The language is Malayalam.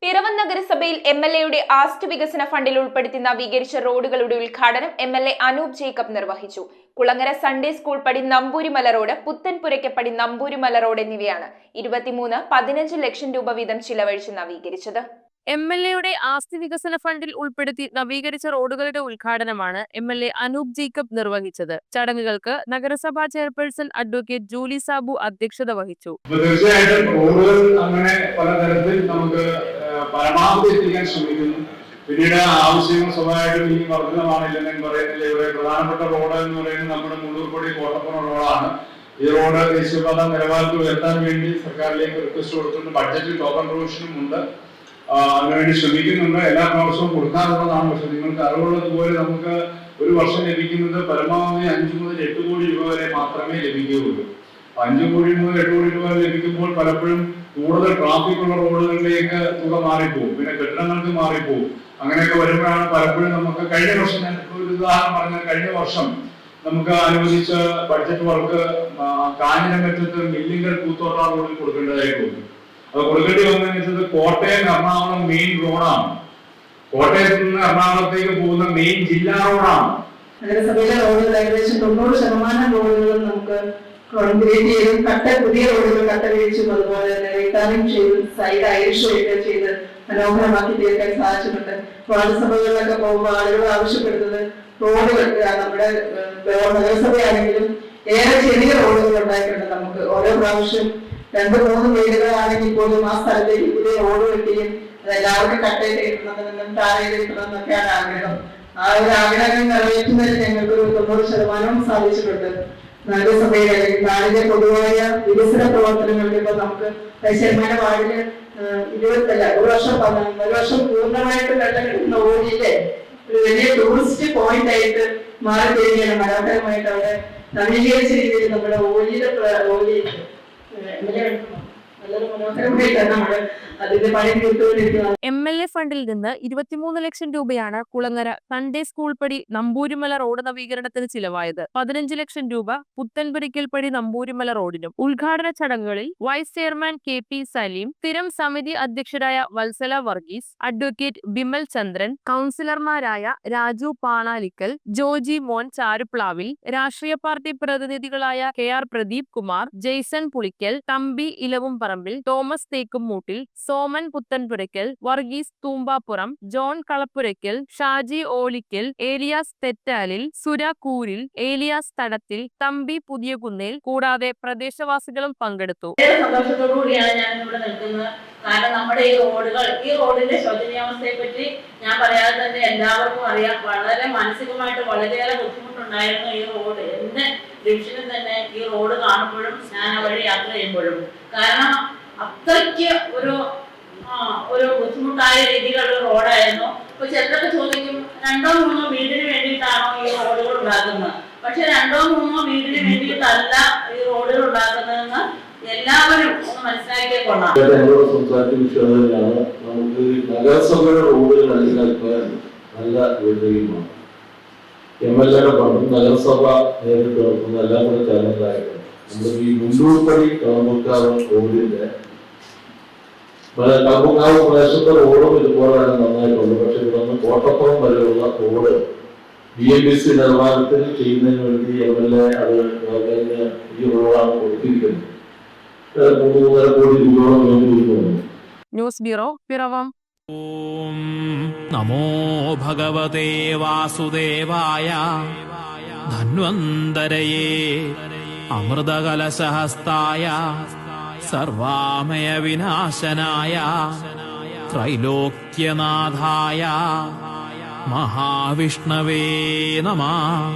പിറവം നഗരസഭയിൽ എംഎൽഎയുടെ ആസ്തി വികസന ഫണ്ടിൽ ഉൾപ്പെടുത്തി നവീകരിച്ച റോഡുകളുടെ ഉദ്ഘാടനം എംഎൽഎ അനൂപ് ജേക്കബ് നിർവഹിച്ചു. കുളങ്ങര സൺഡേ സ്കൂൾ പടി നമ്പൂരിമല റോഡ്, പുത്തൻപുരയ്ക്കപ്പടി നമ്പൂരിമല റോഡ് എന്നിവയാണ് 15 ലക്ഷം രൂപ വീതം ചിലവഴിച്ച് നവീകരിച്ചത്. എംഎൽഎയുടെ ആസ്തി വികസന ഫണ്ടിൽ ഉൾപ്പെടുത്തി നവീകരിച്ച റോഡുകളുടെ ഉദ്ഘാടനമാണ് എംഎൽഎ അനൂപ് ജേക്കബ് നിർവഹിച്ചത്. ചടങ്ങുകൾക്ക് നഗരസഭാ ചെയർപേഴ്സൺ അഡ്വക്കേറ്റ് ജൂലി സാബു അധ്യക്ഷത വഹിച്ചു. തീർച്ചയായിട്ടും റോഡുകൾ അങ്ങനെ പലതരത്തിൽ നമുക്ക് പരമാവധി എത്തിക്കാൻ ശ്രമിക്കുന്നു. പിന്നീട് ആവശ്യങ്ങൾ സ്വഭാവമായിട്ടും ഈ വർദ്ധനമാണില്ലെന്ന് പറയുന്നില്ല. ഇവിടെ പ്രധാനപ്പെട്ട റോഡ് എന്ന് പറയുന്നത് നമ്മുടെ മുള്ളൂർപ്പൊടി കോട്ടപ്പുറം റോഡാണ്. ഈ റോഡ് ദേശീയപാത നിലവാരത്തിൽ ഉയർത്താൻ വേണ്ടി സർക്കാരിലേക്ക് റിക്വസ്റ്റ് കൊടുത്തിട്ടുണ്ട്. ബഡ്ജറ്റിൽ ടോക്കൺ പ്രൊവിഷനും ഉണ്ട്. അതിനുവേണ്ടി ശ്രമിക്കുന്നുണ്ട്. എല്ലാ പ്രാവശ്യവും കൊടുക്കാറുള്ളതാണ്. പക്ഷെ നിങ്ങൾക്ക് അറിവുള്ളതുപോലെ നമുക്ക് ഒരു വർഷം ലഭിക്കുന്നത് പരമാവധി 5 മുതൽ 8 കോടി രൂപ വരെ മാത്രമേ ലഭിക്കുകയുള്ളൂ. 5 കോടി മുതൽ 8 കോടി രൂപ ലഭിക്കുമ്പോൾ പലപ്പോഴും കൂടുതൽ ട്രാഫിക് ഉള്ള റോഡുകളിലേക്ക് തുക മാറിപ്പോകും, പിന്നെ കെട്ടിടങ്ങൾക്ക് മാറിപ്പോകും. അങ്ങനെയൊക്കെ വരുമ്പോഴാണ് പലപ്പോഴും നമുക്ക് കഴിഞ്ഞ വർഷം, ഞാൻ ഒരു ഉദാഹരണം പറഞ്ഞാൽ, കഴിഞ്ഞ വർഷം നമുക്ക് അനുവദിച്ച ബഡ്ജറ്റ് വർക്ക് കാഞ്ഞിരമറ്റത്ത് മില്ലിങ്കൽ കൂത്തോട്ട റോഡിൽ കൊടുക്കേണ്ടതായിട്ട് വന്നു. അത് കൊടുക്കേണ്ടി വന്നതെന്ന് വെച്ചത് കോട്ടയം എറണാകുളം മെയിൻ റോഡാണ്. കോട്ടയത്ത് നിന്ന് എറണാകുളത്തേക്ക് പോകുന്ന മെയിൻ ജില്ലാ റോഡാണ്. നഗരസഭയിലെ റോഡുകൾ ഏകദേശം 90% റോഡുകളും നമുക്ക് കോൺക്രീറ്റ് ചെയ്തും പുതിയ റോഡുകൾ കട്ട വീഴ്ചയും അതുപോലെ തന്നെ റീടാറിംഗ് ചെയ്ത് സൈഡ് ഐറിഷൊക്കെ ചെയ്ത് മനോഹരമാക്കി തീർക്കാൻ സാധിച്ചിട്ടുണ്ട്. വാർഡ്സഭകളിലൊക്കെ പോകുമ്പോൾ ആളുകൾ ആവശ്യപ്പെടുന്നത് റോഡുകൾ, നമ്മുടെ നഗരസഭയാണെങ്കിലും ഏറെ ചെറിയ റോഡുകൾ ഉണ്ടായിട്ടുണ്ട്. നമുക്ക് ഓരോ പ്രാവശ്യം 2-3 വീടുകളാണെങ്കിൽ പോലും ആ സ്ഥലത്തേക്ക് പുതിയ റോഡ് വെട്ടിയും അതെല്ലാവർക്കും കട്ടയിട്ട് കിട്ടണമെന്നും ടാർ ചെയ്ത് കിട്ടണമെന്നൊക്കെയാണ് ആഗ്രഹം. ആ ഒരു ആഗ്രഹം നിറവേറ്റുന്നതിൽ ഞങ്ങൾക്ക് 90% സാധിച്ചിട്ടുണ്ട്. നഗരസഭയിൽ അല്ലെങ്കിൽ നാടിന്റെ പൊതുവായ വികസന പ്രവർത്തനങ്ങൾക്ക് ഇപ്പൊ നമുക്ക് വൈശ്വരന്മാരുടെ വാർഡില് ഒരു വർഷം പൂർണ്ണമായിട്ട് വെള്ളം കിട്ടുന്ന ഓലിയിലെ ഒരു വലിയ ടൂറിസ്റ്റ് പോയിന്റ് ആയിട്ട് മാറി തരികയാണ്. മനോഹരമായിട്ട് അവിടെ നവീകരിച്ച രീതിയിൽ നമ്മുടെ ഓലിയുടെ നല്ലൊരു മനോഹരമായിട്ടാണ് നമ്മൾ അതിന്റെ പണി തീർത്തുകൊണ്ടിരിക്കുന്നത്. എംഎൽഎ ഫണ്ടിൽ നിന്ന് 23 ലക്ഷം രൂപയാണ് കുളങ്ങര സൺഡേ സ്കൂൾ പടി നമ്പൂരിമല റോഡ് നവീകരണത്തിന് ചിലവായത്. 15 ലക്ഷം രൂപ പുത്തൻപുരയ്ക്കൽ പടി നമ്പൂരിമല റോഡിനും. ഉദ്ഘാടന ചടങ്ങുകളിൽ വൈസ് ചെയർമാൻ KP സലീം, സ്ഥിരം സമിതി അധ്യക്ഷരായ വത്സല വർഗീസ്, അഡ്വക്കേറ്റ് ബിമൽ ചന്ദ്രൻ, കൗൺസിലർമാരായ രാജു പാണാലിക്കൽ, ജോജി മോൻ ചാരുപ്ലാവിൽ, രാഷ്ട്രീയ പാർട്ടി പ്രതിനിധികളായ KR പ്രദീപ് കുമാർ, ജെയ്സൺ പുളിക്കൽ, തമ്പി ഇലവും പറമ്പിൽ, തോമസ് തേക്കുംമൂട്ടിൽ, സോമൻ പുത്തൻപുരയ്ക്കൽ, വർഗീസ് തൂമ്പാപ്പുറം, ജോൺ കളപ്പുരയ്ക്കൽ, ഷാജി ഓലിക്കൽ, ഏലിയാസ് തെറ്റാലിൽ, സുര കൂരിൽ, ഏലിയാസ് തടത്തിൽ, തമ്പി പുതിയകുന്നേൽ കൂടാതെ പ്രദേശവാസികളും പങ്കെടുത്തു. സന്തോഷത്തോടുകൂടിയാണ് ഞാൻ ഇവിടെ നിൽക്കുന്നത്. കാരണം നമ്മുടെ ഈ റോഡിന്റെ ശോചനീയാവസ്ഥയെ പറ്റി ഞാൻ പറയാതെ തന്നെ എല്ലാവർക്കും അറിയാം. വളരെ മാനസികമായിട്ട് വളരെയേറെ ബുദ്ധിമുട്ടുണ്ടായിരുന്നു ഈ റോഡ്. എന്റെ ഡിവിഷനിൽ തന്നെ ഈ റോഡ് കാണുമ്പോഴും ഞാൻ അവിടെ യാത്ര ചെയ്യുമ്പോഴും, കാരണം അത്രയ്ക്ക് ഒരു ബുദ്ധിമുട്ടായ രീതിയിലുള്ള റോഡായിരുന്നു. ഇപ്പൊ ചിലരൊക്കെ ചോദിക്കും, 2-3 വീടിന് വേണ്ടിയിട്ടാണോ ഈ റോഡുകൾ ഉണ്ടാക്കുന്നത്? പക്ഷെ 2-3 വീടിന് വേണ്ടിയിട്ടല്ല ഈ റോഡുകൾ ഉണ്ടാക്കുന്നതെന്ന് എല്ലാവരും ഒന്ന് മനസ്സിലാക്കിയേ കൊള്ളാം. സംസാരിച്ച വിഷയം തന്നെയാണ്. നമുക്ക് നഗരസഭയുടെ റോഡുകൾ അല്ലെങ്കിൽ നല്ല വീടുകയുമാണ്. MLA ഫണ്ടും നഗരസഭ നേരിട്ട് നടത്തുന്ന എല്ലാം കൂടെ ചേർന്നതായിട്ട് നമ്മൾ ഈ മുണ്ടൂർപ്പടി കളമ്പുക്കാവ് റോഡിന്റെ കളമ്പുക്കാവ് പ്രദേശത്തെ റോഡും ഇതുപോലെയാണ് നന്നായിട്ടുള്ളത്. പക്ഷെ ഇവിടെ കോട്ടപ്പുറം വരെയുള്ള റോഡ് BMBC നിർമ്മാണത്തിൽ ചെയ്യുന്നതിന് വേണ്ടി MLA അത് ഈ റോഡാണ് കൊടുത്തിരിക്കുന്നത്. 3.5 കോടി രൂപയോളം വേണ്ടി വരുന്നു. News bureau, Piravom. ഓം നമോ ഭഗവതേ വാസുദേവായ ധന്വന്തരയേ അമൃതകലശഹസ്തായ സർവാമയ വിനാശനായ ത്രൈലോക്യനാഥായ മഹാവിഷ്ണവേ നമഃ.